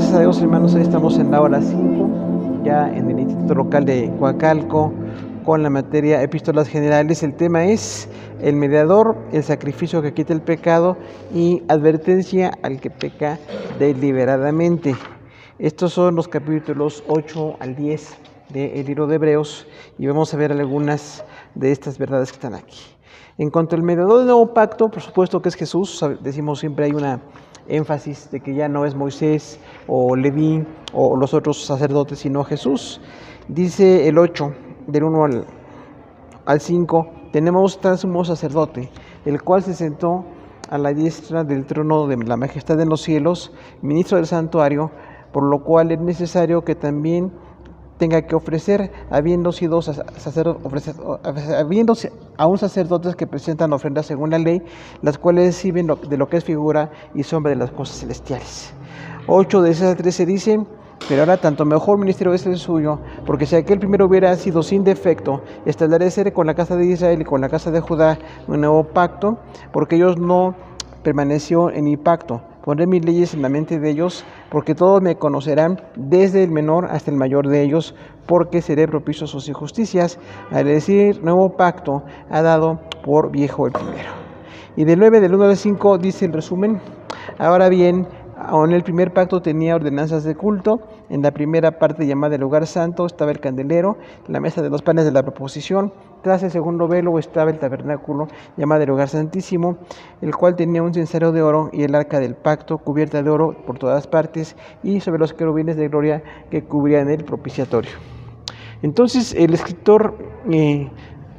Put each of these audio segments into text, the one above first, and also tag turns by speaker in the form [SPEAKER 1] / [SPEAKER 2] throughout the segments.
[SPEAKER 1] Gracias a Dios, hermanos, ahí estamos en la hora 5, ya en el Instituto Local de Coacalco, con la materia Epístolas Generales. El tema es el mediador, el sacrificio que quita el pecado y advertencia al que peca deliberadamente. Estos son los capítulos 8 al 10 del libro de Hebreos y vamos a ver algunas de estas verdades que están aquí. En cuanto al mediador del nuevo pacto, por supuesto que es Jesús. Decimos siempre hay una énfasis de que ya no es Moisés o Leví o los otros sacerdotes, sino Jesús. Dice el 8, del 1 al 5, tenemos tal sumo sacerdote, el cual se sentó a la diestra del trono de la majestad en los cielos, ministro del santuario, por lo cual es necesario que también tenga que ofrecer, habiendo aún sacerdotes que presentan ofrendas según la ley, las cuales sirven de lo que es figura y sombra de las cosas celestiales. 8 de esas 13 dicen: pero ahora tanto mejor ministerio es el suyo, porque si aquel primero hubiera sido sin defecto, establecer con la casa de Israel y con la casa de Judá un nuevo pacto, porque ellos no permaneció en mi pacto. Pondré mis leyes en la mente de ellos, porque todos me conocerán, desde el menor hasta el mayor de ellos, porque seré propicio a sus injusticias. Al decir nuevo pacto, ha dado por viejo el primero. Y del 9, del 1 al 5, dice el resumen: ahora bien, aún el primer pacto tenía ordenanzas de culto. En la primera parte, llamada el lugar santo, estaba el candelero, la mesa de los panes de la proposición. Tras el segundo velo estaba el tabernáculo, llamado el lugar santísimo, el cual tenía un censario de oro y el arca del pacto, cubierta de oro por todas partes, y sobre los querubines de gloria que cubrían el propiciatorio. Entonces el escritor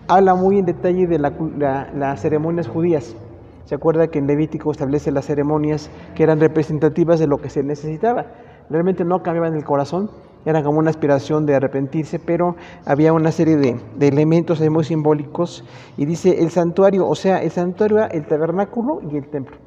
[SPEAKER 1] habla muy en detalle de las ceremonias judías. Se acuerda que en Levítico establece las ceremonias que eran representativas de lo que se necesitaba. Realmente no cambiaban el corazón, era como una aspiración de arrepentirse, pero había una serie de elementos ahí muy simbólicos. Y dice el santuario, o sea, el santuario era el tabernáculo y el templo.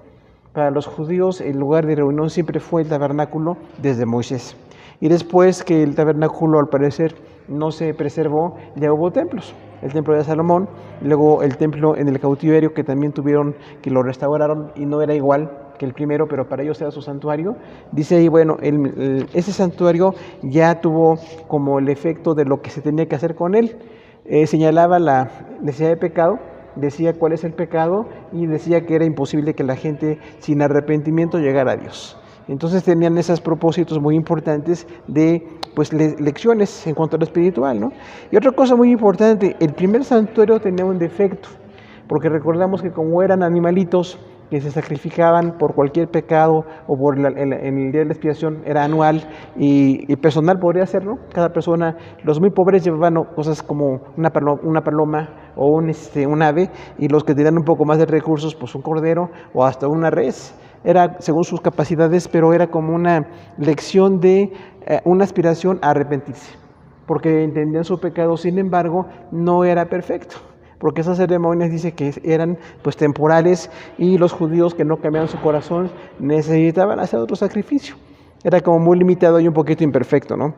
[SPEAKER 1] Para los judíos el lugar de reunión siempre fue el tabernáculo desde Moisés. Y después que el tabernáculo al parecer no se preservó, ya hubo templos. El templo de Salomón, luego el templo en el cautiverio que también tuvieron, que lo restauraron y no era igual que el primero, pero para ellos era su santuario. Dice ahí, bueno, ese santuario ya tuvo como el efecto de lo que se tenía que hacer con él. Señalaba la necesidad de pecado, decía cuál es el pecado y decía que era imposible que la gente sin arrepentimiento llegara a Dios. Entonces tenían esos propósitos muy importantes de lecciones en cuanto a lo espiritual, ¿no? Y otra cosa muy importante, el primer santuario tenía un defecto, porque recordamos que como eran animalitos que se sacrificaban por cualquier pecado o por en el día de la expiación, era anual y personal podría hacerlo. Cada persona, los muy pobres llevaban cosas como una paloma o un ave, y los que tenían un poco más de recursos, pues un cordero o hasta una res. Era según sus capacidades, pero era como una lección de una aspiración a arrepentirse, porque entendían su pecado. Sin embargo, no era perfecto, porque esas ceremonias dice que eran temporales, y los judíos que no cambiaban su corazón necesitaban hacer otro sacrificio. Era como muy limitado y un poquito imperfecto, ¿no?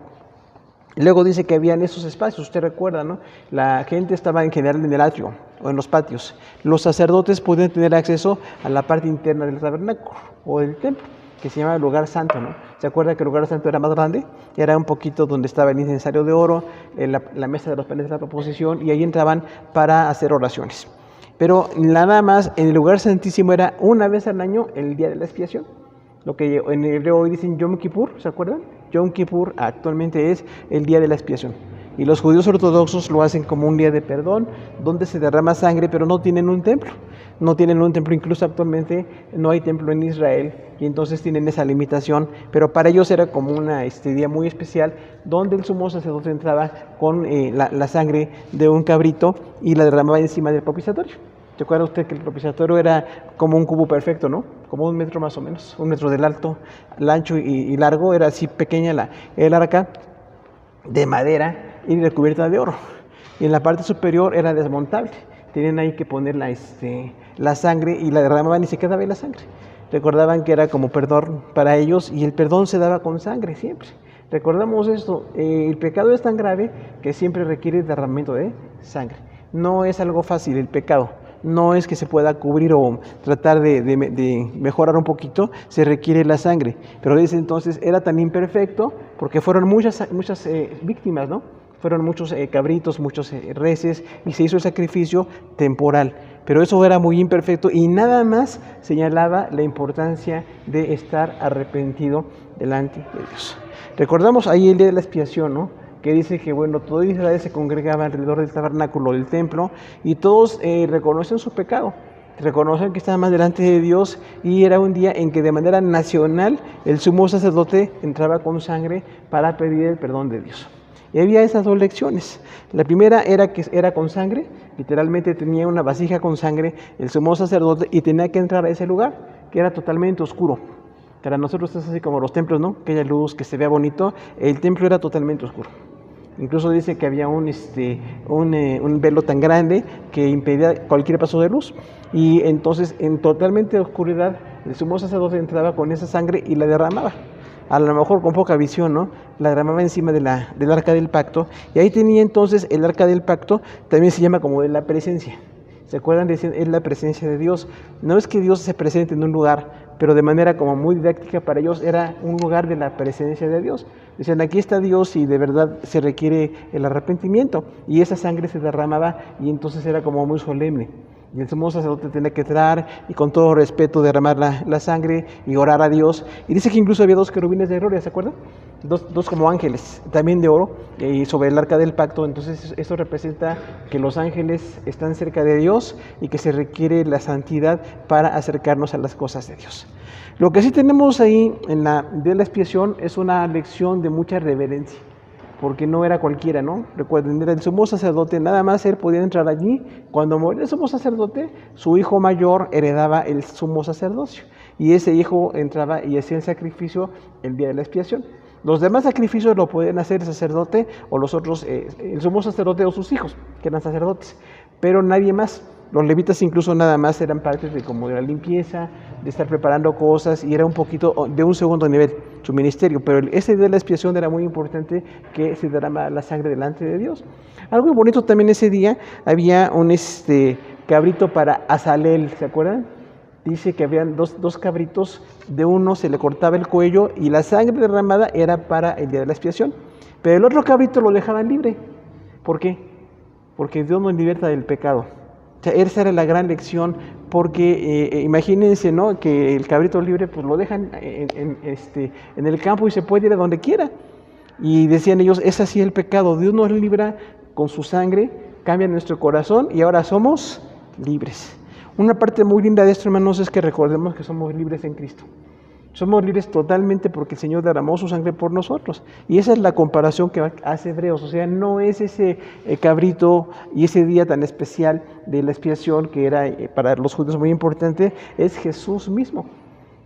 [SPEAKER 1] Y luego dice que habían esos espacios, usted recuerda, ¿no? La gente estaba en general en el atrio o en los patios. Los sacerdotes podían tener acceso a la parte interna del tabernáculo o del templo, que se llama el lugar santo, ¿no? ¿Se acuerda que el lugar santo era más grande? Era un poquito donde estaba el incensario de oro, la mesa de los panes de la proposición, y ahí entraban para hacer oraciones. Pero nada más, en el lugar santísimo era una vez al año el día de la expiación. Lo que en hebreo hoy dicen Yom Kippur, ¿se acuerdan? Yom Kippur actualmente es el día de la expiación. Y los judíos ortodoxos lo hacen como un día de perdón, donde se derrama sangre, pero no tienen un templo. No tienen un templo, incluso actualmente no hay templo en Israel, y entonces tienen esa limitación. Pero para ellos era como una día muy especial, donde el sumo sacerdote entraba con la sangre de un cabrito y la derramaba encima del propiciatorio. ¿Se acuerda usted que el propiciatorio era como un cubo perfecto, ¿no? Como 1 metro más o menos, 1 metro del alto, el ancho y largo, era así pequeña el arca de madera y recubierta de oro. Y en la parte superior era desmontable. Tenían ahí que poner la sangre y la derramaban y se quedaba ahí la sangre. Recordaban que era como perdón para ellos, y el perdón se daba con sangre siempre. Recordamos esto, el pecado es tan grave que siempre requiere derramamiento de sangre. No es algo fácil el pecado. no es que se pueda cubrir o tratar de mejorar un poquito, se requiere la sangre. Pero desde entonces era tan imperfecto porque fueron muchas víctimas, ¿no? Fueron muchos cabritos, muchos reses, y se hizo el sacrificio temporal. Pero eso era muy imperfecto y nada más señalaba la importancia de estar arrepentido delante de Dios. Recordamos ahí el día de la expiación, ¿no? Que dice que, bueno, todo Israel se congregaba alrededor del tabernáculo del templo y todos reconocen su pecado. Reconocen que estaban más delante de Dios, y era un día en que de manera nacional el sumo sacerdote entraba con sangre para pedir el perdón de Dios. Y había esas dos lecciones. La primera era que era con sangre, literalmente tenía una vasija con sangre el sumo sacerdote y tenía que entrar a ese lugar que era totalmente oscuro. Para nosotros es así como los templos, ¿no? Aquella luz que se vea bonito, el templo era totalmente oscuro. Incluso dice que había un velo tan grande que impedía cualquier paso de luz. Y entonces, en totalmente oscuridad, el sumo sacerdote entraba con esa sangre y la derramaba. A lo mejor con poca visión, ¿no? La derramaba encima del arca del pacto. Y ahí tenía entonces el arca del pacto, también se llama como de la presencia. ¿Se acuerdan? Dicen, es la presencia de Dios. No es que Dios se presente en un lugar, pero de manera como muy didáctica para ellos era un lugar de la presencia de Dios. Dicen, aquí está Dios y de verdad se requiere el arrepentimiento. Y esa sangre se derramaba y entonces era como muy solemne. Y el sumo sacerdote tenía que entrar y con todo respeto derramar la sangre y orar a Dios. Y dice que incluso había 2 querubines de gloria, ¿se acuerdan? Dos como ángeles, también de oro, y sobre el arca del pacto. Entonces eso representa que los ángeles están cerca de Dios y que se requiere la santidad para acercarnos a las cosas de Dios. Lo que sí tenemos ahí en de la expiación es una lección de mucha reverencia, porque no era cualquiera, ¿no? Recuerden, era el sumo sacerdote, nada más él podía entrar allí. Cuando moría el sumo sacerdote, su hijo mayor heredaba el sumo sacerdocio, y ese hijo entraba y hacía el sacrificio el día de la expiación. Los demás sacrificios lo podían hacer el sacerdote o los otros, el sumo sacerdote o sus hijos, que eran sacerdotes, pero nadie más. Los levitas incluso nada más eran parte de como de la limpieza, de estar preparando cosas, y era un poquito de un segundo nivel su ministerio. Pero ese día de la expiación era muy importante, que se derrama la sangre delante de Dios. Algo bonito también ese día, había un cabrito para Azalel, ¿se acuerdan? Dice que habían dos cabritos, de uno se le cortaba el cuello y la sangre derramada era para el día de la expiación. Pero el otro cabrito lo dejaban libre. ¿Por qué? Porque Dios nos liberta del pecado. O sea, esa era la gran lección, porque imagínense, ¿no? Que el cabrito libre pues lo dejan en el campo y se puede ir a donde quiera. Y decían ellos, es así el pecado, Dios nos libra con su sangre, cambia nuestro corazón y ahora somos libres. Una parte muy linda de esto, hermanos, es que recordemos que somos libres en Cristo. Somos libres totalmente porque el Señor derramó su sangre por nosotros. Y esa es la comparación que hace Hebreos. O sea, no es ese cabrito y ese día tan especial de la expiación que era para los judíos muy importante, es Jesús mismo.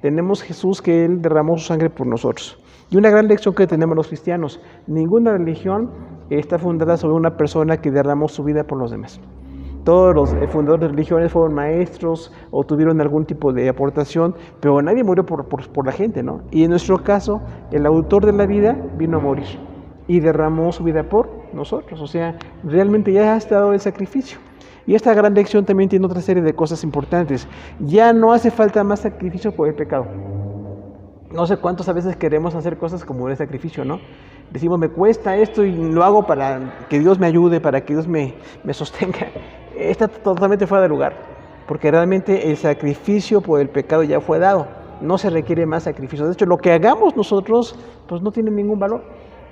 [SPEAKER 1] Tenemos Jesús, que Él derramó su sangre por nosotros. Y una gran lección que tenemos los cristianos: ninguna religión está fundada sobre una persona que derramó su vida por los demás. Todos los fundadores de religiones fueron maestros o tuvieron algún tipo de aportación, pero nadie murió por la gente, ¿no? Y en nuestro caso, el autor de la vida vino a morir y derramó su vida por nosotros. O sea, realmente ya ha estado el sacrificio. Y esta gran lección también tiene otra serie de cosas importantes. Ya no hace falta más sacrificio por el pecado. No sé cuántas a veces queremos hacer cosas como el sacrificio, ¿no? Decimos, me cuesta esto y lo hago para que Dios me ayude, para que Dios me sostenga. Está totalmente fuera de lugar, porque realmente el sacrificio por el pecado ya fue dado. No se requiere más sacrificio. De hecho, lo que hagamos nosotros, pues no tiene ningún valor.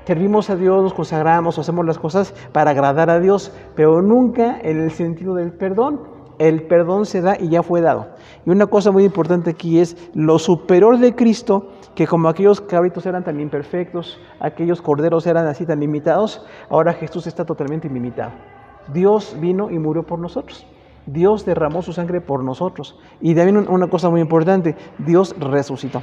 [SPEAKER 1] Servimos a Dios, nos consagramos, hacemos las cosas para agradar a Dios, pero nunca en el sentido del perdón. El perdón se da y ya fue dado. Y una cosa muy importante aquí es lo superior de Cristo, que como aquellos cabritos eran tan imperfectos, aquellos corderos eran así tan limitados, ahora Jesús está totalmente ilimitado. Dios vino y murió por nosotros. Dios derramó su sangre por nosotros. Y también una cosa muy importante, Dios resucitó.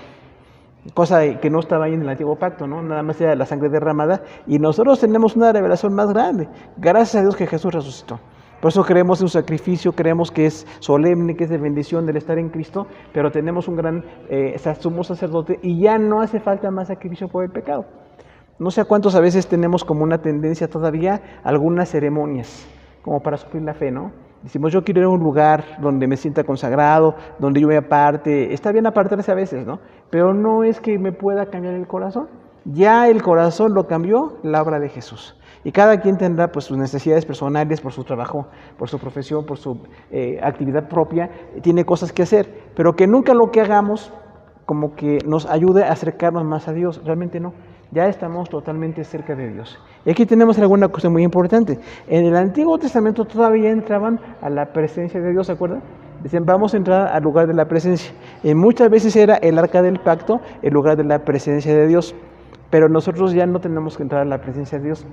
[SPEAKER 1] Cosa que no estaba ahí en el antiguo pacto, ¿no? Nada más era la sangre derramada. Y nosotros tenemos una revelación más grande. Gracias a Dios que Jesús resucitó. Por eso creemos en un sacrificio, creemos que es solemne, que es de bendición del estar en Cristo, pero tenemos un gran sumo sacerdote y ya no hace falta más sacrificio por el pecado. No sé a cuántos a veces tenemos como una tendencia todavía a algunas ceremonias, como para suplir la fe, ¿no? Decimos, yo quiero ir a un lugar donde me sienta consagrado, donde yo me aparte. Está bien apartarse a veces, ¿no? Pero no es que me pueda cambiar el corazón. Ya el corazón lo cambió la obra de Jesús. Y cada quien tendrá pues sus necesidades personales por su trabajo, por su profesión, por su actividad propia. Tiene cosas que hacer, pero que nunca lo que hagamos como que nos ayude a acercarnos más a Dios. Realmente no. Ya estamos totalmente cerca de Dios. Y aquí tenemos alguna cosa muy importante. En el Antiguo Testamento todavía entraban a la presencia de Dios, ¿se acuerdan? Dicen, vamos a entrar al lugar de la presencia. Y muchas veces era el arca del pacto el lugar de la presencia de Dios. Pero nosotros ya no tenemos que entrar a la presencia de Dios.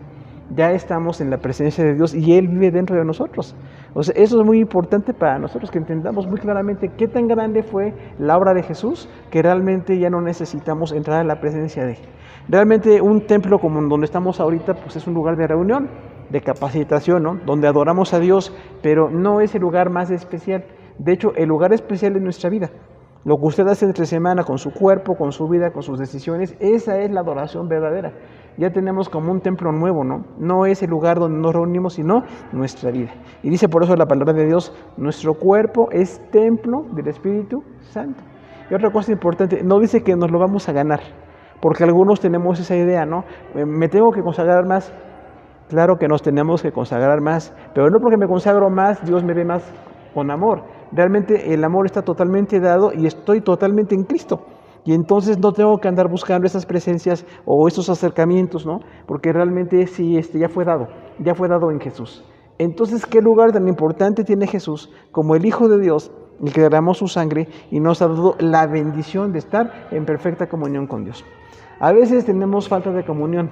[SPEAKER 1] Ya estamos en la presencia de Dios y Él vive dentro de nosotros. O sea, eso es muy importante para nosotros, que entendamos muy claramente qué tan grande fue la obra de Jesús, que realmente ya no necesitamos entrar a la presencia de Él. Realmente un templo como donde estamos ahorita, pues es un lugar de reunión, de capacitación, ¿no? Donde adoramos a Dios, pero no es el lugar más especial. De hecho, el lugar especial es nuestra vida. Lo que usted hace entre semana con su cuerpo, con su vida, con sus decisiones, esa es la adoración verdadera. Ya tenemos como un templo nuevo, ¿no? No es el lugar donde nos reunimos, sino nuestra vida. Y dice por eso la palabra de Dios, nuestro cuerpo es templo del Espíritu Santo. Y otra cosa importante, no dice que nos lo vamos a ganar, porque algunos tenemos esa idea, ¿no? Me tengo que consagrar más. Claro que nos tenemos que consagrar más, pero no porque me consagro más, Dios me ve más con amor. Realmente el amor está totalmente dado y estoy totalmente en Cristo. Y entonces no tengo que andar buscando esas presencias o esos acercamientos, ¿no? Porque realmente sí, ya fue dado en Jesús. Entonces, ¿qué lugar tan importante tiene Jesús como el Hijo de Dios, el que derramó su sangre y nos ha dado la bendición de estar en perfecta comunión con Dios? A veces tenemos falta de comunión,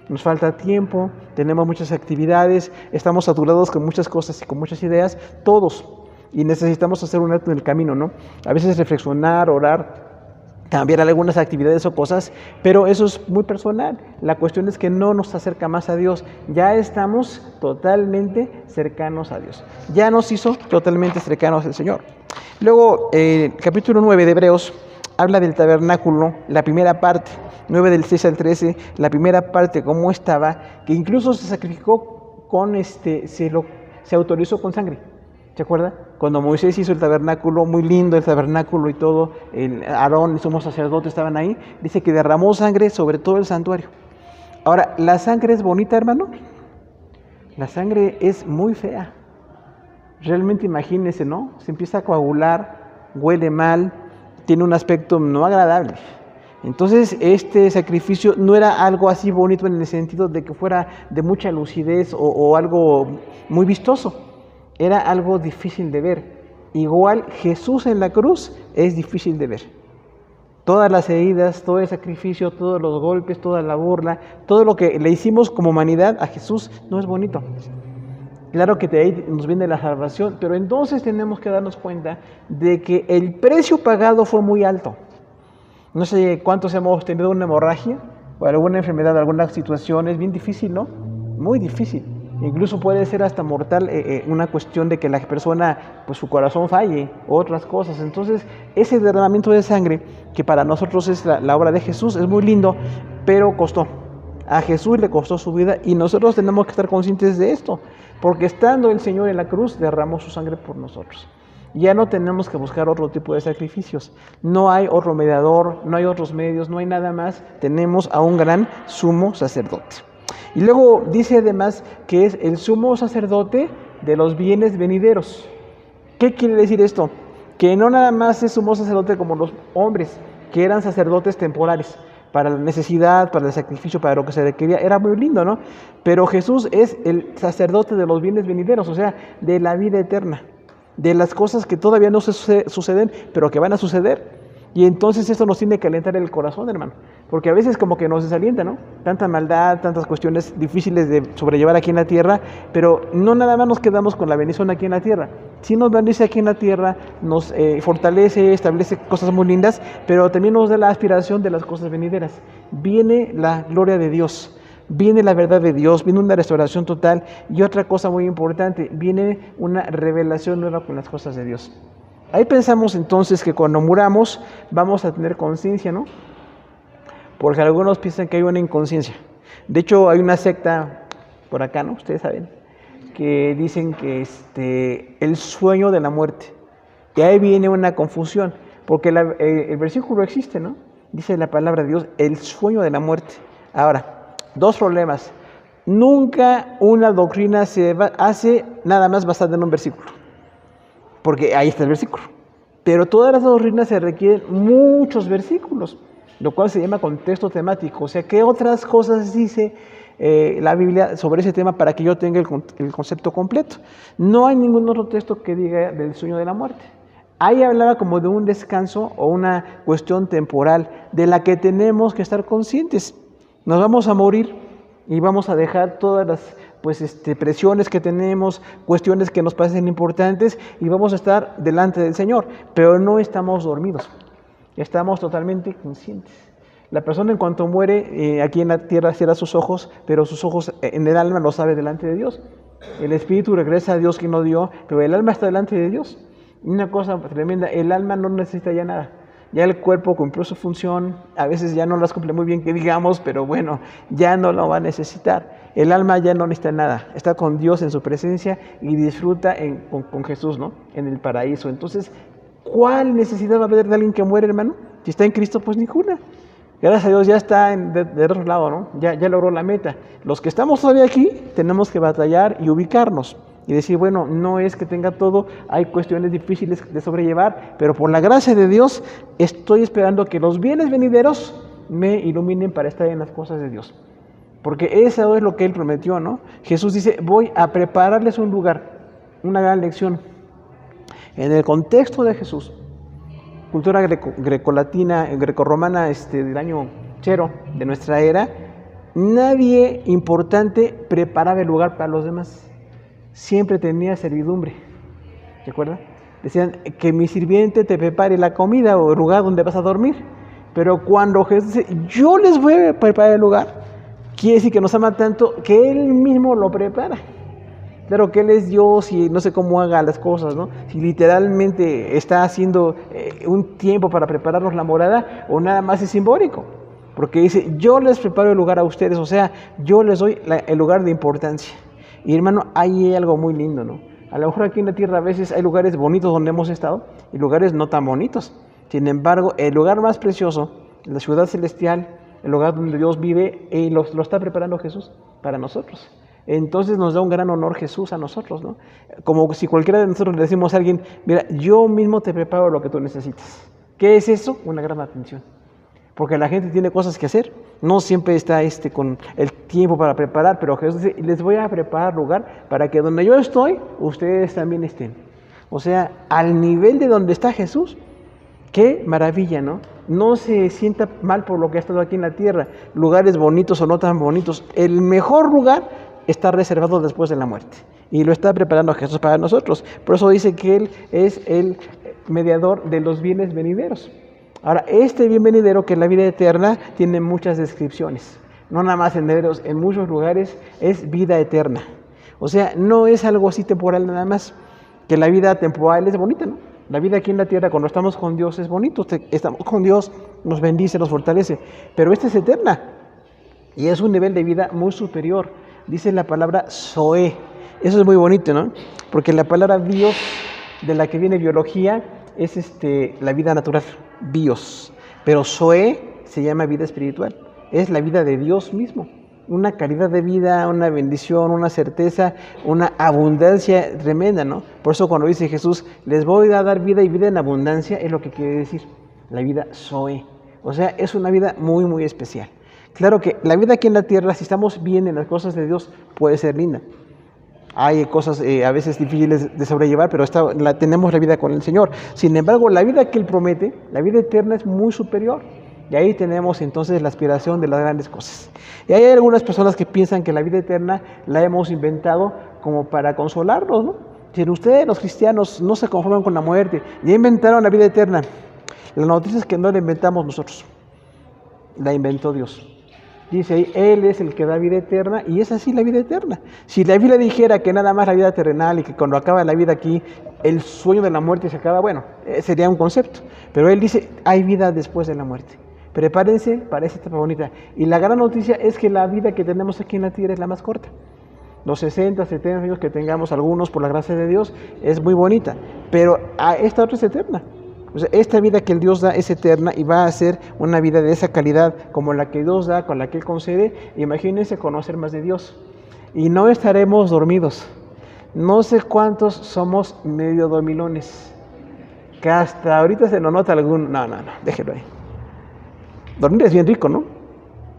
[SPEAKER 1] nos falta tiempo, tenemos muchas actividades, estamos saturados con muchas cosas y con muchas ideas, todos, y necesitamos hacer un alto en el camino, ¿no? A veces reflexionar, orar, cambiar algunas actividades o cosas, pero eso es muy personal. La cuestión es que no nos acerca más a Dios. Ya estamos totalmente cercanos a Dios. Ya nos hizo totalmente cercanos al Señor. Luego, capítulo 9 de Hebreos habla del tabernáculo, la primera parte, 9 del 6 al 13, la primera parte, cómo estaba, que incluso se sacrificó se autorizó con sangre. ¿Se acuerda? Cuando Moisés hizo el tabernáculo, muy lindo el tabernáculo y todo, Aarón y sumo sacerdote estaban ahí, dice que derramó sangre sobre todo el santuario. Ahora, ¿la sangre es bonita, hermano? La sangre es muy fea. Realmente imagínense, ¿no? Se empieza a coagular, huele mal, tiene un aspecto no agradable. Entonces, este sacrificio no era algo así bonito en el sentido de que fuera de mucha lucidez o algo muy vistoso. Era algo difícil de ver. Igual Jesús en la cruz es difícil de ver. Todas las heridas, todo el sacrificio, todos los golpes, toda la burla, todo lo que le hicimos como humanidad a Jesús no es bonito. Claro que de ahí nos viene la salvación, pero entonces tenemos que darnos cuenta de que el precio pagado fue muy alto. No sé cuántos hemos tenido una hemorragia o alguna enfermedad, alguna situación, es bien difícil, ¿no? Muy difícil. Incluso puede ser hasta mortal una cuestión de que la persona, pues su corazón falle, o otras cosas. Entonces, ese derramamiento de sangre, que para nosotros es la obra de Jesús, es muy lindo, pero costó. A Jesús le costó su vida y nosotros tenemos que estar conscientes de esto, porque estando el Señor en la cruz, derramó su sangre por nosotros. Ya no tenemos que buscar otro tipo de sacrificios. No hay otro mediador, no hay otros medios, no hay nada más. Tenemos a un gran sumo sacerdote. Y luego dice además que es el sumo sacerdote de los bienes venideros. ¿Qué quiere decir esto? Que no nada más es sumo sacerdote como los hombres, que eran sacerdotes temporales, para la necesidad, para el sacrificio, para lo que se requería. Era muy lindo, ¿no? Pero Jesús es el sacerdote de los bienes venideros, o sea, de la vida eterna, de las cosas que todavía no suceden, pero que van a suceder. Y entonces esto nos tiene que alentar el corazón, hermano, porque a veces como que nos desalienta, ¿no? Tanta maldad, tantas cuestiones difíciles de sobrellevar aquí en la tierra, pero no nada más nos quedamos con la bendición aquí en la tierra. Sí nos bendice aquí en la tierra, nos fortalece, establece cosas muy lindas, pero también nos da la aspiración de las cosas venideras. Viene la gloria de Dios, viene la verdad de Dios, viene una restauración total y otra cosa muy importante, viene una revelación nueva con las cosas de Dios. Ahí pensamos entonces que cuando muramos vamos a tener conciencia, ¿no? Porque algunos piensan que hay una inconsciencia. De hecho, hay una secta por acá, ¿no? Ustedes saben, que dicen que el sueño de la muerte. Y ahí viene una confusión, porque el versículo existe, ¿no? Dice la palabra de Dios, el sueño de la muerte. Ahora, dos problemas. Nunca una doctrina se hace nada más basada en un versículo, porque ahí está el versículo. Pero todas las doctrinas se requieren muchos versículos, lo cual se llama contexto temático. O sea, ¿qué otras cosas dice la Biblia sobre ese tema para que yo tenga el concepto completo? No hay ningún otro texto que diga del sueño de la muerte. Ahí hablaba como de un descanso o una cuestión temporal de la que tenemos que estar conscientes. Nos vamos a morir y vamos a dejar todas las presiones que tenemos, cuestiones que nos parecen importantes, y vamos a estar delante del Señor, pero no estamos dormidos, estamos totalmente conscientes. La persona en cuanto muere aquí en la tierra cierra sus ojos, pero sus ojos en el alma lo sabe delante de Dios. El espíritu regresa a Dios que no dio, pero el alma está delante de Dios. Una cosa tremenda, el alma no necesita ya nada. Ya el cuerpo cumplió su función, a veces ya no las cumple muy bien que digamos, pero bueno, ya no lo va a necesitar. El alma ya no necesita nada, está con Dios en su presencia y disfruta con Jesús, ¿no? En el paraíso. Entonces, ¿cuál necesidad va a haber de alguien que muere, hermano? Si está en Cristo, pues ninguna. Gracias a Dios ya está del otro lado, ¿no? Ya logró la meta. Los que estamos todavía aquí tenemos que batallar y ubicarnos. Y decir, bueno, no es que tenga todo, hay cuestiones difíciles de sobrellevar, pero por la gracia de Dios estoy esperando que los bienes venideros me iluminen para estar en las cosas de Dios. Porque eso es lo que Él prometió, ¿no? Jesús dice, voy a prepararles un lugar, una gran lección. En el contexto de Jesús, cultura grecolatina, grecorromana del año 0 de nuestra era, nadie importante preparaba el lugar para los demás. Siempre tenía servidumbre, ¿de acuerdo? Decían que mi sirviente te prepare la comida o el lugar donde vas a dormir. Pero cuando Jesús dice, yo les voy a preparar el lugar, quiere decir que nos ama tanto que Él mismo lo prepara. Claro que Él es Dios y no sé cómo haga las cosas, ¿no? Si literalmente está haciendo un tiempo para prepararnos la morada o nada más es simbólico. Porque dice, yo les preparo el lugar a ustedes, o sea, yo les doy el lugar de importancia. Y hermano, ahí hay algo muy lindo, ¿no? A lo mejor aquí en la tierra a veces hay lugares bonitos donde hemos estado y lugares no tan bonitos. Sin embargo, el lugar más precioso, la ciudad celestial, el lugar donde Dios vive, lo está preparando Jesús para nosotros. Entonces nos da un gran honor Jesús a nosotros, ¿no? Como si cualquiera de nosotros le decimos a alguien, mira, yo mismo te preparo lo que tú necesitas. ¿Qué es eso? Una gran atención. Porque la gente tiene cosas que hacer, no siempre está con el tiempo para preparar, pero Jesús dice, les voy a preparar lugar para que donde yo estoy, ustedes también estén. O sea, al nivel de donde está Jesús, qué maravilla, ¿no? No se sienta mal por lo que ha estado aquí en la tierra, lugares bonitos o no tan bonitos. El mejor lugar está reservado después de la muerte. Y lo está preparando Jesús para nosotros. Por eso dice que Él es el mediador de los bienes venideros. Ahora, este bien venidero, que es la vida eterna, tiene muchas descripciones. No nada más en Hebreos, en muchos lugares es vida eterna. O sea, no es algo así temporal nada más, que la vida temporal es bonita, ¿no? La vida aquí en la tierra, cuando estamos con Dios, es bonito. Estamos con Dios, nos bendice, nos fortalece. Pero esta es eterna. Y es un nivel de vida muy superior. Dice la palabra Zoe. Eso es muy bonito, ¿no? Porque la palabra bios, de la que viene biología, es la vida natural, bios. Pero Zoe se llama vida espiritual. Es la vida de Dios mismo. Una calidad de vida, una bendición, una certeza, una abundancia tremenda, ¿no? Por eso cuando dice Jesús, les voy a dar vida y vida en abundancia, es lo que quiere decir, la vida Zoe. O sea, es una vida muy, muy especial. Claro que la vida aquí en la tierra, si estamos bien en las cosas de Dios, puede ser linda. Hay cosas a veces difíciles de sobrellevar, pero tenemos la vida con el Señor. Sin embargo, la vida que Él promete, la vida eterna, es muy superior. Y ahí tenemos entonces la aspiración de las grandes cosas. Y hay algunas personas que piensan que la vida eterna la hemos inventado como para consolarnos, ¿no? Si ustedes, los cristianos, no se conforman con la muerte, ya inventaron la vida eterna. La noticia es que no la inventamos nosotros, la inventó Dios. Dice ahí, Él es el que da vida eterna, y es así la vida eterna. Si la Biblia dijera que nada más la vida terrenal y que cuando acaba la vida aquí, el sueño de la muerte se acaba, bueno, sería un concepto. Pero Él dice, hay vida después de la muerte. Prepárense para esta etapa bonita. Y la gran noticia es que la vida que tenemos aquí en la tierra es la más corta. Los 60, 70 años que tengamos algunos por la gracia de Dios es muy bonita, pero esta otra es eterna. O sea, esta vida que el Dios da es eterna y va a ser una vida de esa calidad como la que Dios da, con la que Él concede. Imagínense conocer más de Dios. Y no estaremos dormidos. No sé cuántos somos medio dormilones, que hasta ahorita se nos nota algún... No, déjelo ahí. Dormir es bien rico, ¿no?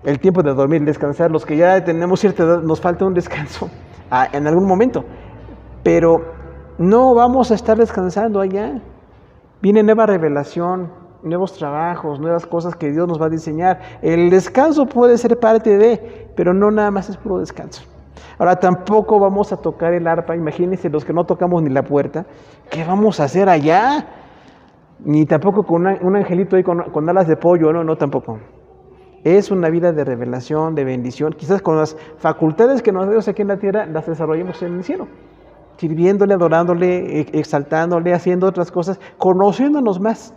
[SPEAKER 1] El tiempo de dormir, descansar. Los que ya tenemos cierta edad, nos falta un descanso en algún momento. Pero no vamos a estar descansando allá. Viene nueva revelación, nuevos trabajos, nuevas cosas que Dios nos va a diseñar. El descanso puede ser parte de, pero no nada más es puro descanso. Ahora tampoco vamos a tocar el arpa, imagínense los que no tocamos ni la puerta, ¿qué vamos a hacer allá? Ni tampoco con un angelito ahí con alas de pollo, no, tampoco. Es una vida de revelación, de bendición, quizás con las facultades que nos da Dios aquí en la tierra, las desarrollemos en el cielo. Sirviéndole, adorándole, exaltándole, haciendo otras cosas, conociéndonos más.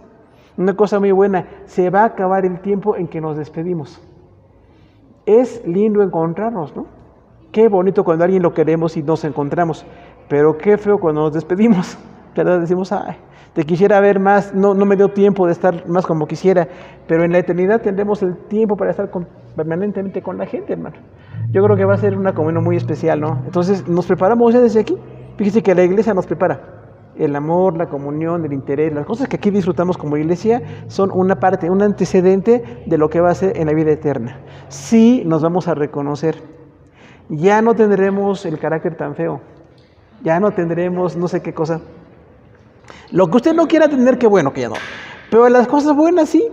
[SPEAKER 1] Una cosa muy buena, se va a acabar el tiempo en que nos despedimos. Es lindo encontrarnos, ¿no? Qué bonito cuando a alguien lo queremos y nos encontramos, pero qué feo cuando nos despedimos. ¿Verdad? Decimos, ay, te quisiera ver más, no me dio tiempo de estar más como quisiera, pero en la eternidad tendremos el tiempo para estar permanentemente con la gente, hermano. Yo creo que va a ser una comunión muy especial, ¿no? Entonces, nos preparamos ya desde aquí. Fíjese que la iglesia nos prepara. El amor, la comunión, el interés, las cosas que aquí disfrutamos como iglesia son una parte, un antecedente de lo que va a ser en la vida eterna. Sí nos vamos a reconocer. Ya no tendremos el carácter tan feo. Ya no tendremos no sé qué cosa. Lo que usted no quiera tener, qué bueno que ya no. Pero las cosas buenas sí.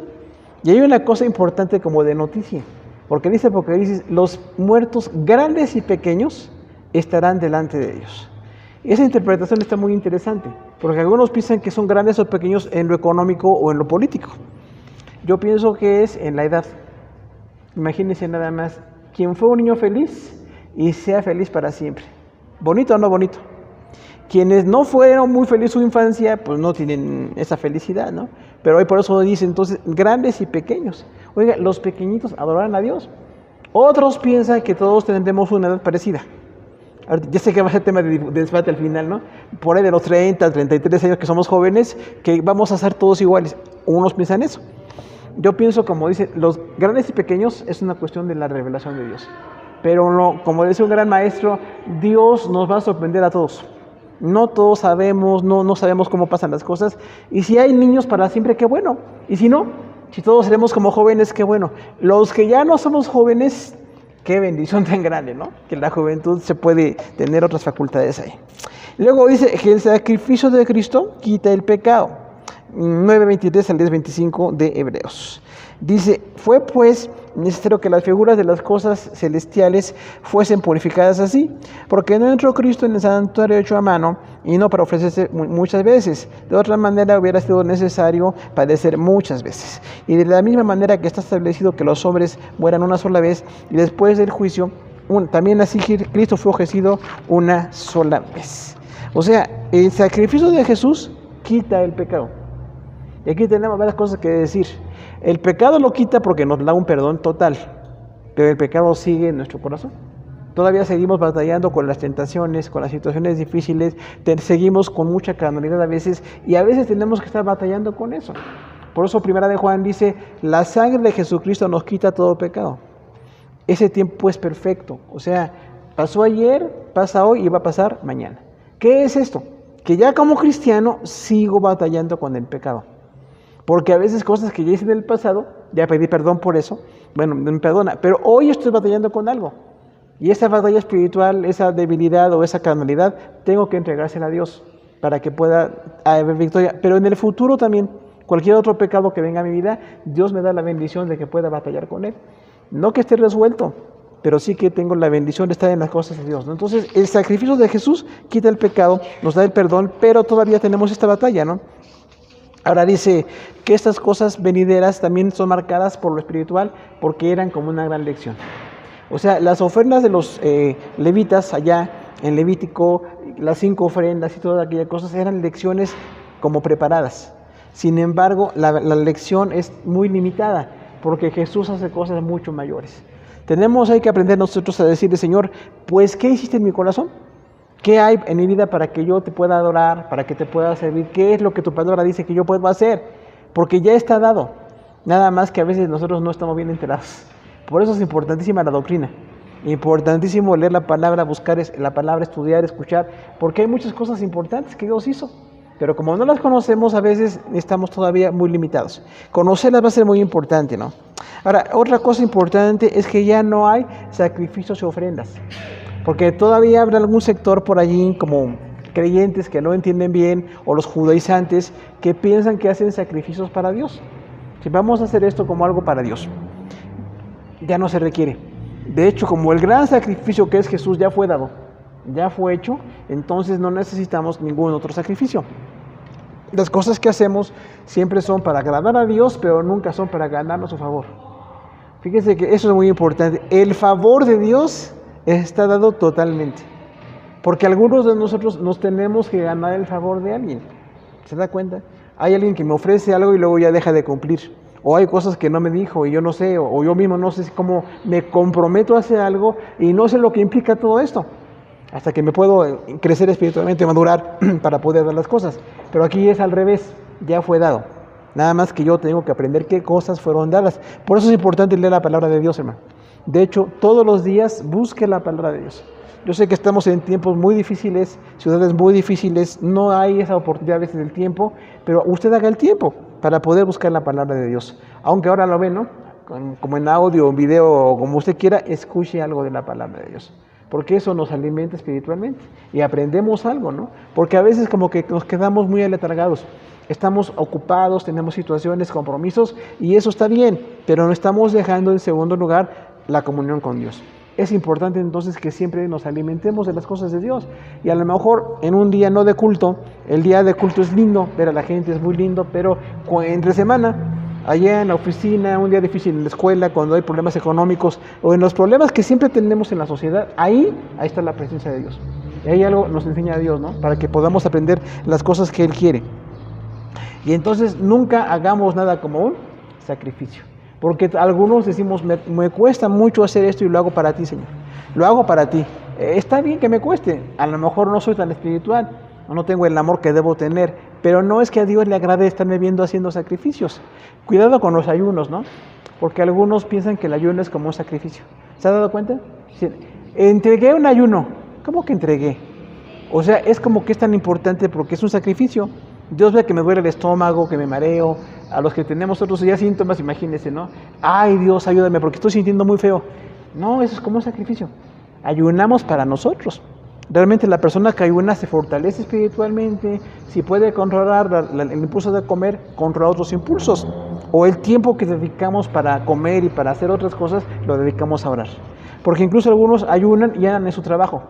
[SPEAKER 1] Y hay una cosa importante como de noticia. Porque dice Apocalipsis, los muertos grandes y pequeños estarán delante de ellos. Esa interpretación está muy interesante, porque algunos piensan que son grandes o pequeños en lo económico o en lo político. Yo pienso que es en la edad. Imagínense nada más, quien fue un niño feliz y sea feliz para siempre. ¿Bonito o no bonito? Quienes no fueron muy felices su infancia, pues no tienen esa felicidad, ¿no? Pero hoy por eso dice entonces, grandes y pequeños. Oiga, los pequeñitos adorarán a Dios. Otros piensan que todos tendremos una edad parecida. Ya sé que va a ser tema de debate al final, ¿no? Por ahí de los 30, 33 años que somos jóvenes, que vamos a ser todos iguales. Unos piensan eso. Yo pienso, como dice, los grandes y pequeños es una cuestión de la revelación de Dios. Pero no, como dice un gran maestro, Dios nos va a sorprender a todos. No todos sabemos, no sabemos cómo pasan las cosas. Y si hay niños para siempre, qué bueno. Y si no, si todos seremos como jóvenes, qué bueno. Los que ya no somos jóvenes, qué bendición tan grande, ¿no? Que la juventud se puede tener otras facultades ahí. Luego dice que el sacrificio de Cristo quita el pecado. 9:23 al 10:25 de Hebreos. Dice, fue pues necesario que las figuras de las cosas celestiales fuesen purificadas así, porque no entró Cristo en el santuario hecho a mano, y no para ofrecerse muchas veces. De otra manera hubiera sido necesario padecer muchas veces. Y de la misma manera que está establecido que los hombres mueran una sola vez, y después del juicio, también así Cristo fue ofrecido una sola vez. O sea, el sacrificio de Jesús quita el pecado. Y aquí tenemos varias cosas que decir. El pecado lo quita porque nos da un perdón total, pero el pecado sigue en nuestro corazón. Todavía seguimos batallando con las tentaciones, con las situaciones difíciles, seguimos con mucha carnalidad a veces, y a veces tenemos que estar batallando con eso. Por eso Primera de Juan dice, la sangre de Jesucristo nos quita todo pecado. Ese tiempo es perfecto, o sea, pasó ayer, pasa hoy y va a pasar mañana. ¿Qué es esto? Que ya como cristiano sigo batallando con el pecado. Porque a veces cosas que ya hice en el pasado, ya pedí perdón por eso, bueno, me perdona, pero hoy estoy batallando con algo. Y esa batalla espiritual, esa debilidad o esa carnalidad, tengo que entregársela a Dios para que pueda haber victoria. Pero en el futuro también, cualquier otro pecado que venga a mi vida, Dios me da la bendición de que pueda batallar con él. No que esté resuelto, pero sí que tengo la bendición de estar en las cosas de Dios, ¿no? Entonces, el sacrificio de Jesús quita el pecado, nos da el perdón, pero todavía tenemos esta batalla, ¿no? Ahora dice que estas cosas venideras también son marcadas por lo espiritual porque eran como una gran lección. O sea, las ofrendas de los levitas allá en Levítico, las 5 ofrendas y todas aquellas cosas eran lecciones como preparadas. Sin embargo, la lección es muy limitada porque Jesús hace cosas mucho mayores. Tenemos hay que aprender nosotros a decirle, Señor, pues, ¿qué hiciste en mi corazón? ¿Qué hay en mi vida para que yo te pueda adorar, para que te pueda servir? ¿Qué es lo que tu palabra dice que yo puedo hacer? Porque ya está dado. Nada más que a veces nosotros no estamos bien enterados. Por eso es importantísima la doctrina. Importantísimo leer la palabra, buscar la palabra, estudiar, escuchar, porque hay muchas cosas importantes que Dios hizo. Pero como no las conocemos, a veces estamos todavía muy limitados. Conocerlas va a ser muy importante, ¿no? Ahora, otra cosa importante es que ya no hay sacrificios y ofrendas. Porque todavía habrá algún sector por allí, como creyentes que no entienden bien, o los judaizantes, que piensan que hacen sacrificios para Dios. Si vamos a hacer esto como algo para Dios, ya no se requiere. De hecho, como el gran sacrificio que es Jesús ya fue dado, ya fue hecho, entonces no necesitamos ningún otro sacrificio. Las cosas que hacemos siempre son para agradar a Dios, pero nunca son para ganarnos su favor. Fíjense que eso es muy importante. El favor de Dios está dado totalmente. Porque algunos de nosotros nos tenemos que ganar el favor de alguien. ¿Se da cuenta? Hay alguien que me ofrece algo y luego ya deja de cumplir. O hay cosas que no me dijo y yo no sé, o yo mismo no sé cómo me comprometo a hacer algo y no sé lo que implica todo esto. Hasta que me puedo crecer espiritualmente, madurar para poder dar las cosas. Pero aquí es al revés, ya fue dado. Nada más que yo tengo que aprender qué cosas fueron dadas. Por eso es importante leer la palabra de Dios, hermano. De hecho, todos los días busque la palabra de Dios. Yo sé que estamos en tiempos muy difíciles, ciudades muy difíciles, no hay esa oportunidad a veces del tiempo, pero usted haga el tiempo para poder buscar la palabra de Dios. Aunque ahora lo ve, ¿no? Como en audio, en video, o como usted quiera, escuche algo de la palabra de Dios. Porque eso nos alimenta espiritualmente y aprendemos algo, ¿no? Porque a veces como que nos quedamos muy aletargados. Estamos ocupados, tenemos situaciones, compromisos, y eso está bien, pero no estamos dejando en segundo lugar la comunión con Dios. Es importante entonces que siempre nos alimentemos de las cosas de Dios. Y a lo mejor en un día no de culto, el día de culto es lindo, ver a la gente es muy lindo, pero entre semana, allá en la oficina, un día difícil en la escuela, cuando hay problemas económicos, o en los problemas que siempre tenemos en la sociedad, ahí está la presencia de Dios. Y ahí algo nos enseña a Dios, ¿no? Para que podamos aprender las cosas que Él quiere. Y entonces nunca hagamos nada como un sacrificio. Porque algunos decimos, me cuesta mucho hacer esto y lo hago para ti, Señor. Lo hago para ti. Está bien que me cueste. A lo mejor no soy tan espiritual, no tengo el amor que debo tener, pero no es que a Dios le agrade estarme viendo haciendo sacrificios. Cuidado con los ayunos, ¿no? Porque algunos piensan que el ayuno es como un sacrificio. ¿Se ha dado cuenta? Entregué un ayuno. ¿Cómo que entregué? O sea, es como que es tan importante porque es un sacrificio. Dios ve que me duele el estómago, que me mareo. A los que tenemos otros ya síntomas, imagínense, ¿no? Ay, Dios, ayúdame porque estoy sintiendo muy feo. No, eso es como un sacrificio. Ayunamos para nosotros. Realmente la persona que ayuna se fortalece espiritualmente. Si puede controlar el impulso de comer, controla otros impulsos. O el tiempo que dedicamos para comer y para hacer otras cosas, lo dedicamos a orar. Porque incluso algunos ayunan y andan en su trabajo.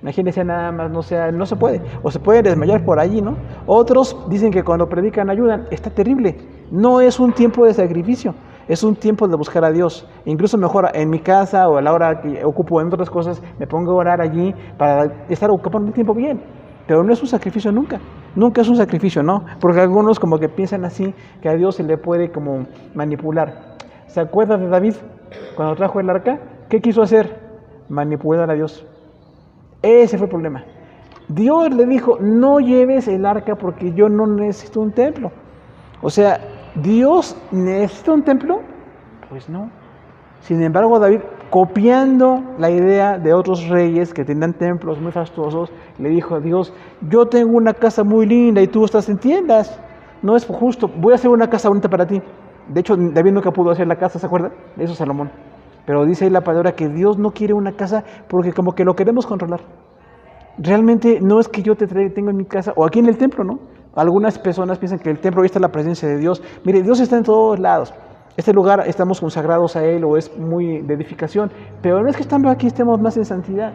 [SPEAKER 1] Imagínense nada más, no se puede. O se puede desmayar por allí, ¿no? Otros dicen que cuando predican ayudan. Está terrible. No es un tiempo de sacrificio. Es un tiempo de buscar a Dios. Incluso mejor en mi casa o a la hora que ocupo en otras cosas, me pongo a orar allí para estar ocupando el tiempo bien. Pero no es un sacrificio nunca. Nunca es un sacrificio, ¿no? Porque algunos como que piensan así, que a Dios se le puede como manipular. ¿Se acuerda de David cuando trajo el arca? ¿Qué quiso hacer? Manipular a Dios. Ese fue el problema. Dios le dijo, no lleves el arca porque yo no necesito un templo. O sea, ¿Dios necesita un templo? Pues no. Sin embargo, David, copiando la idea de otros reyes que tenían templos muy fastuosos, le dijo a Dios, yo tengo una casa muy linda y tú estás en tiendas. No es justo, voy a hacer una casa bonita para ti. De hecho, David nunca pudo hacer la casa, ¿se acuerdan? Eso es Salomón. Pero dice ahí la palabra que Dios no quiere una casa porque como que lo queremos controlar. Realmente no es que yo te tengo en mi casa o aquí en el templo, ¿no? Algunas personas piensan que el templo, ahí está la presencia de Dios. Mire, Dios está en todos lados. Este lugar estamos consagrados a Él o es muy de edificación, pero no es que estando aquí estemos más en santidad.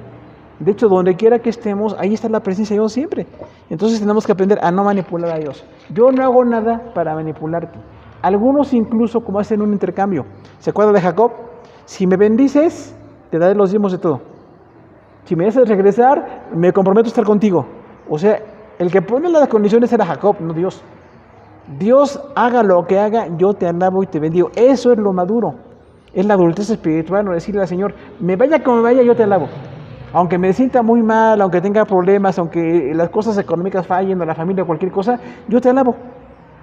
[SPEAKER 1] De hecho, donde quiera que estemos, ahí está la presencia de Dios siempre. Entonces tenemos que aprender a no manipular a Dios. Yo no hago nada para manipularte. Algunos incluso como hacen un intercambio. ¿Se acuerdan de Jacob? Si me bendices, te daré los diezmos de todo. Si me haces regresar, me comprometo a estar contigo. O sea, el que pone las condiciones era Jacob, no Dios. Dios, haga lo que haga, yo te alabo y te bendigo. Eso es lo maduro. Es la adultez espiritual, no decirle al Señor, me vaya como me vaya, yo te alabo. Aunque me sienta muy mal, aunque tenga problemas, aunque las cosas económicas fallen, o la familia, o cualquier cosa, yo te alabo.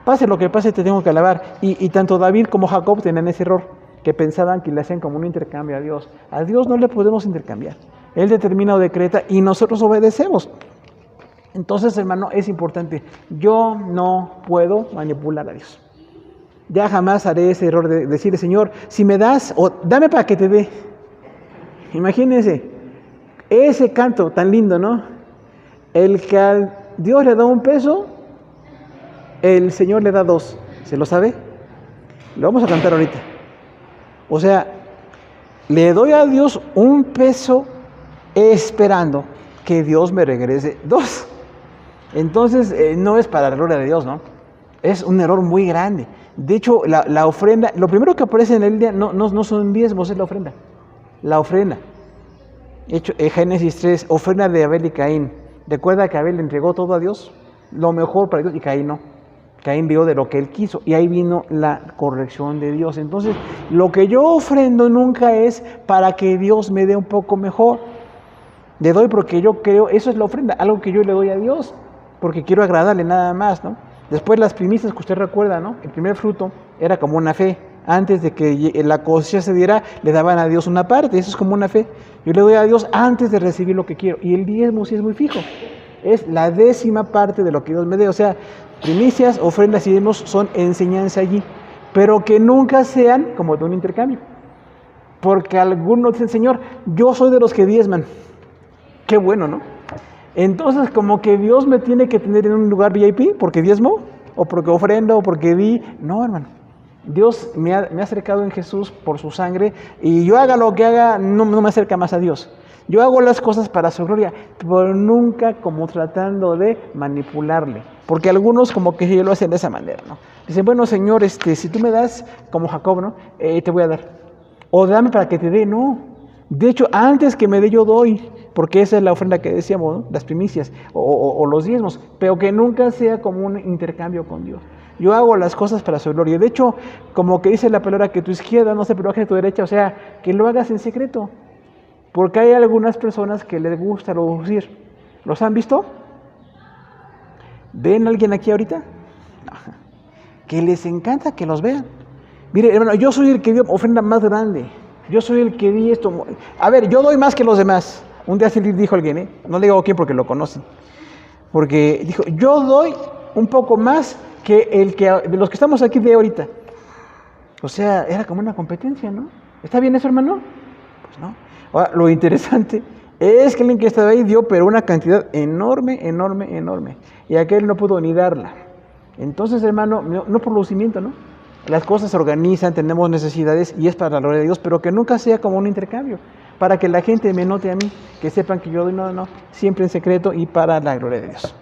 [SPEAKER 1] Pase lo que pase, te tengo que alabar. Y tanto David como Jacob tenían ese error, que pensaban que le hacían como un intercambio a Dios. A Dios no le podemos intercambiar. Él determina o decreta y nosotros obedecemos. Entonces, hermano, es importante. Yo no puedo manipular a Dios. Ya jamás haré ese error de decirle, Señor, si me das, o dame para que te dé. Imagínense, ese canto tan lindo, ¿no? El que a Dios le da $1, el Señor le da 2. ¿Se lo sabe? Lo vamos a cantar ahorita. O sea, le doy a Dios $1 esperando que Dios me regrese 2. Entonces, no es para la gloria de Dios, ¿no? Es un error muy grande. De hecho, la ofrenda, lo primero que aparece en el día no son diezmos, es la ofrenda. La ofrenda. Hecho, Génesis 3, ofrenda de Abel y Caín. Recuerda que Abel le entregó todo a Dios, lo mejor para Dios, y Caín no. Caín dio de lo que él quiso, y ahí vino la corrección de Dios. Entonces, lo que yo ofrendo nunca es para que Dios me dé un poco mejor. Le doy porque yo creo, eso es la ofrenda, algo que yo le doy a Dios, porque quiero agradarle nada más, ¿no? Después las primicias que usted recuerda, ¿no? El primer fruto era como una fe. Antes de que la cosecha se diera, le daban a Dios una parte. Eso es como una fe. Yo le doy a Dios antes de recibir lo que quiero. Y el diezmo sí es muy fijo. Es la 10ª parte de lo que Dios me dé. O sea, primicias, ofrendas y diezmos son enseñanza allí. Pero que nunca sean como de un intercambio. Porque algunos dicen, Señor, yo soy de los que diezman. Qué bueno, ¿no? Entonces, como que Dios me tiene que tener en un lugar VIP porque diezmo, o porque ofrendo, o porque di. No, hermano. Dios me ha acercado en Jesús por su sangre, y yo haga lo que haga, no me acerca más a Dios. Yo hago las cosas para su gloria, pero nunca como tratando de manipularle. Porque algunos como que lo hacen de esa manera, ¿no? Dicen, bueno, Señor, si tú me das, como Jacob, ¿no? Te voy a dar. O dame para que te dé. No. De hecho, antes que me dé yo doy, porque esa es la ofrenda que decíamos, ¿no? Las primicias o los diezmos, pero que nunca sea como un intercambio con Dios. Yo hago las cosas para su gloria. De hecho, como que dice la palabra, que tu izquierda no se preocupe de tu derecha, o sea, que lo hagas en secreto. Porque hay algunas personas que les gusta lucir. ¿Los han visto? ¿Ven a alguien aquí ahorita? Que les encanta que los vean. Mire, hermano, yo soy el que dio ofrenda más grande. Yo soy el que di esto. A ver, yo doy más que los demás. Un día así dijo alguien, no le digo quién porque lo conocen. Porque dijo, yo doy un poco más que de los que estamos aquí de ahorita. O sea, era como una competencia, ¿no? ¿Está bien eso, hermano? Pues no. Ahora, lo interesante es que alguien que estaba ahí dio, pero una cantidad enorme. Y aquel no pudo ni darla. Entonces, hermano, no por lucimiento, ¿no? Las cosas se organizan, tenemos necesidades y es para la gloria de Dios, pero que nunca sea como un intercambio, para que la gente me note a mí, que sepan que yo doy, no, siempre en secreto y para la gloria de Dios.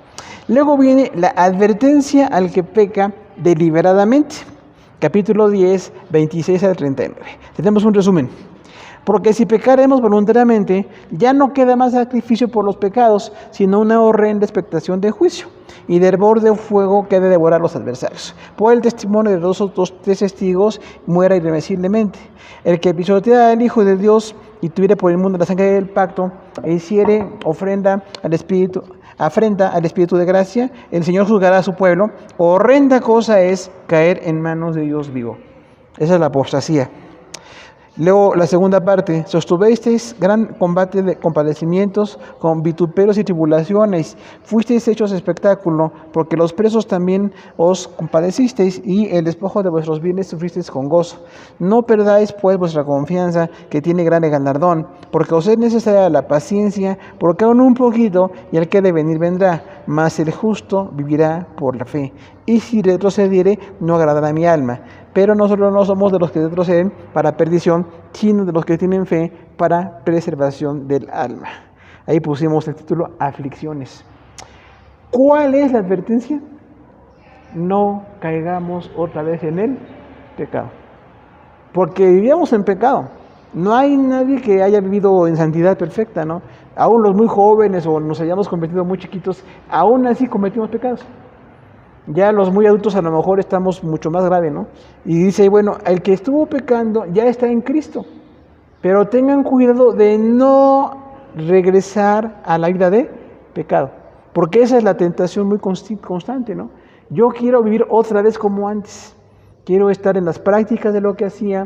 [SPEAKER 1] Luego viene la advertencia al que peca deliberadamente. Capítulo 10, 26 al 39. Tenemos un resumen. Porque si pecaremos voluntariamente, ya no queda más sacrificio por los pecados, sino una horrenda expectación de juicio y de hervor de fuego que ha de devorar a los adversarios. Por el testimonio de 2 o 3 testigos muera irremisiblemente. El que pisotea al Hijo de Dios y tuviere por inmundo la sangre del pacto e hiciere afrenta al Espíritu de gracia, el Señor juzgará a su pueblo. Horrenda cosa es caer en manos de Dios vivo. Esa es la apostasía. Luego la segunda parte, sostuvisteis gran combate de compadecimientos con vituperios y tribulaciones, fuisteis hechos espectáculo, porque los presos también os compadecisteis, y el despojo de vuestros bienes sufristeis con gozo. No perdáis pues vuestra confianza, que tiene grande galardón, porque os es necesaria la paciencia, porque aún un poquito, y el que ha de venir vendrá, mas el justo vivirá por la fe. Y si retrocediere, no agradará a mi alma. Pero nosotros no somos de los que retroceden para perdición, sino de los que tienen fe para preservación del alma. Ahí pusimos el título, aflicciones. ¿Cuál es la advertencia? No caigamos otra vez en el pecado. Porque vivíamos en pecado. No hay nadie que haya vivido en santidad perfecta, ¿no? Aún los muy jóvenes o nos hayamos convertido muy chiquitos, aún así cometimos pecados. Ya los muy adultos a lo mejor estamos mucho más grave, ¿no? Y dice, bueno, el que estuvo pecando ya está en Cristo, pero tengan cuidado de no regresar a la vida de pecado, porque esa es la tentación muy constante, ¿no? Yo quiero vivir otra vez como antes, quiero estar en las prácticas de lo que hacía.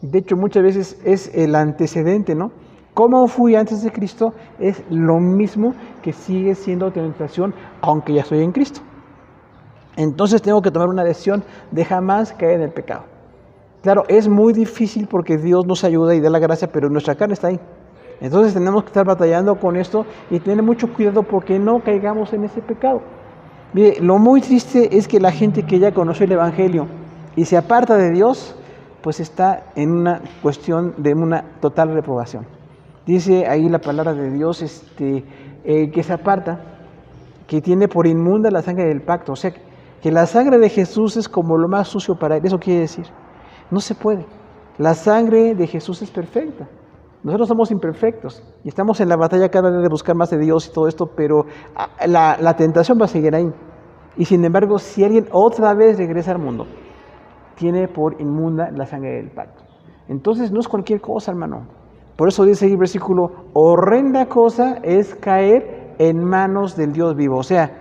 [SPEAKER 1] De hecho, muchas veces es el antecedente, ¿no? Cómo fui antes de Cristo es lo mismo que sigue siendo tentación, aunque ya estoy en Cristo. Entonces tengo que tomar una decisión de jamás caer en el pecado. Claro, es muy difícil porque Dios nos ayuda y da la gracia, pero nuestra carne está ahí. Entonces tenemos que estar batallando con esto y tener mucho cuidado porque no caigamos en ese pecado. Mire, lo muy triste es que la gente que ya conoció el Evangelio y se aparta de Dios, pues está en una cuestión de una total reprobación. Dice ahí la palabra de Dios, que se aparta, que tiene por inmunda la sangre del pacto. O sea, que la sangre de Jesús es como lo más sucio para él. Eso quiere decir, no se puede. La sangre de Jesús es perfecta. Nosotros somos imperfectos y estamos en la batalla cada vez de buscar más de Dios y todo esto, pero la tentación va a seguir ahí. Y sin embargo, si alguien otra vez regresa al mundo, tiene por inmunda la sangre del pacto. Entonces no es cualquier cosa, hermano. Por eso dice ahí el versículo, horrenda cosa es caer en manos del Dios vivo. O sea,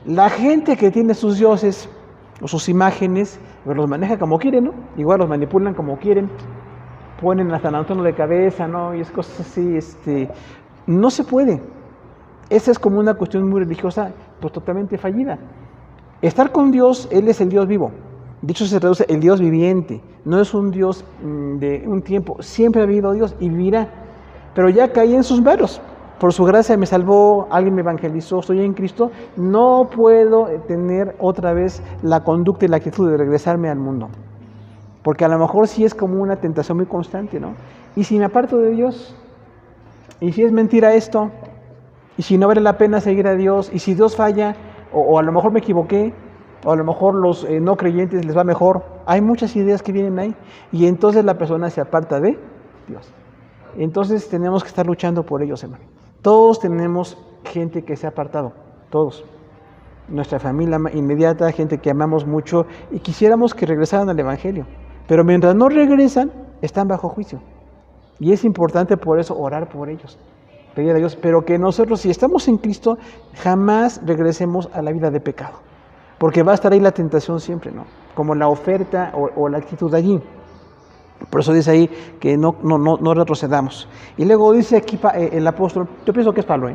[SPEAKER 1] la gente que tiene sus dioses o sus imágenes, pues los maneja como quieren, ¿no? Igual los manipulan como quieren, ponen hasta el tono de cabeza, ¿no? Y es cosas así, no se puede. Esa es como una cuestión muy religiosa, pues totalmente fallida. Estar con Dios, Él es el Dios vivo. De hecho, se traduce el Dios viviente. No es un Dios de un tiempo. Siempre ha habido Dios y vivirá. Pero ya caí en sus manos. Por su gracia me salvó, alguien me evangelizó, estoy en Cristo. No puedo tener otra vez la conducta y la actitud de regresarme al mundo. Porque a lo mejor sí es como una tentación muy constante, ¿no? Y si me aparto de Dios, y si es mentira esto, y si no vale la pena seguir a Dios, y si Dios falla, o a lo mejor me equivoqué, o a lo mejor los no creyentes les va mejor. Hay muchas ideas que vienen ahí, y entonces la persona se aparta de Dios. Entonces tenemos que estar luchando por ellos, hermano. Todos tenemos gente que se ha apartado, todos. Nuestra familia inmediata, gente que amamos mucho, y quisiéramos que regresaran al Evangelio. Pero mientras no regresan, están bajo juicio. Y es importante por eso orar por ellos, pedir a Dios, pero que nosotros, si estamos en Cristo, jamás regresemos a la vida de pecado. Porque va a estar ahí la tentación siempre, ¿no? Como la oferta o la actitud allí. Por eso dice ahí que no retrocedamos. Y luego dice aquí el apóstol, yo pienso que es Pablo,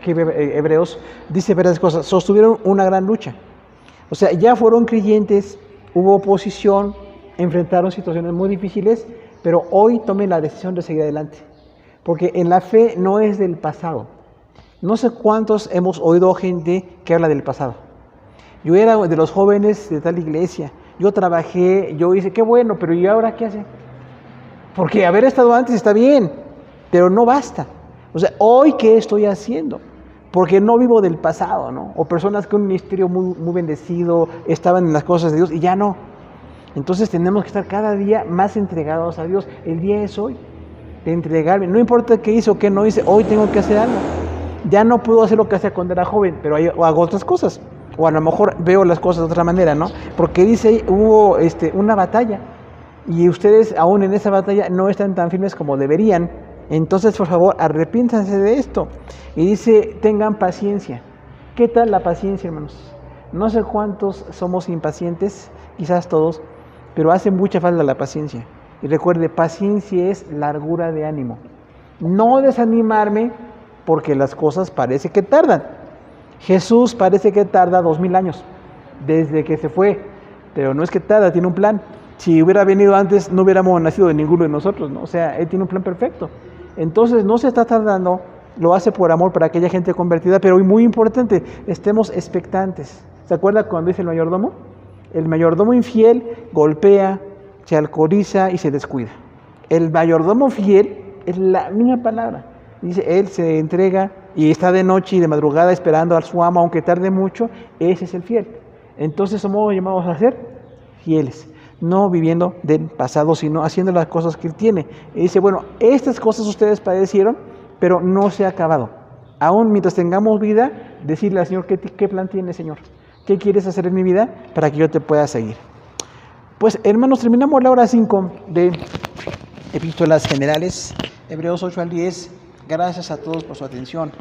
[SPEAKER 1] que Hebreos, dice varias cosas, sostuvieron una gran lucha. O sea, ya fueron creyentes, hubo oposición, enfrentaron situaciones muy difíciles, pero hoy tomen la decisión de seguir adelante. Porque en la fe no es del pasado. No sé cuántos hemos oído gente que habla del pasado. Yo era de los jóvenes de tal iglesia, yo trabajé, yo hice, qué bueno, pero ¿y ahora qué hace? Porque haber estado antes está bien, pero no basta. O sea, ¿hoy qué estoy haciendo? Porque no vivo del pasado, ¿no? O personas con un ministerio muy, muy bendecido estaban en las cosas de Dios y ya no. Entonces tenemos que estar cada día más entregados a Dios. El día es hoy, de entregarme. No importa qué hice o qué no hice, hoy tengo que hacer algo. Ya no puedo hacer lo que hacía cuando era joven, pero hago otras cosas. O a lo mejor veo las cosas de otra manera, ¿no? Porque dice, hubo una batalla y ustedes aún en esa batalla no están tan firmes como deberían. Entonces, por favor, arrepiéntanse de esto. Y dice, tengan paciencia. ¿Qué tal la paciencia, hermanos? No sé cuántos somos impacientes, quizás todos, pero hace mucha falta la paciencia. Y recuerde, paciencia es largura de ánimo. No desanimarme porque las cosas parece que tardan. Jesús parece que tarda 2000 años desde que se fue, pero no es que tarda, tiene un plan. Si hubiera venido antes, no hubiéramos nacido de ninguno de nosotros, ¿no? O sea, Él tiene un plan perfecto. Entonces, no se está tardando, lo hace por amor para aquella gente convertida, pero muy importante, estemos expectantes. ¿Se acuerda cuando dice el mayordomo? El mayordomo infiel golpea, se alcoholiza y se descuida. El mayordomo fiel es la misma palabra. Dice, él se entrega y está de noche y de madrugada esperando a su amo, aunque tarde mucho, ese es el fiel. Entonces somos llamados a ser fieles, no viviendo del pasado, sino haciendo las cosas que Él tiene. Y dice, bueno, estas cosas ustedes padecieron, pero no se ha acabado. Aún mientras tengamos vida, decirle al Señor, ¿qué plan tiene, Señor? ¿Qué quieres hacer en mi vida para que yo te pueda seguir? Pues hermanos, terminamos la hora 5 de Epístolas Generales, Hebreos 8 al 10. Gracias a todos por su atención.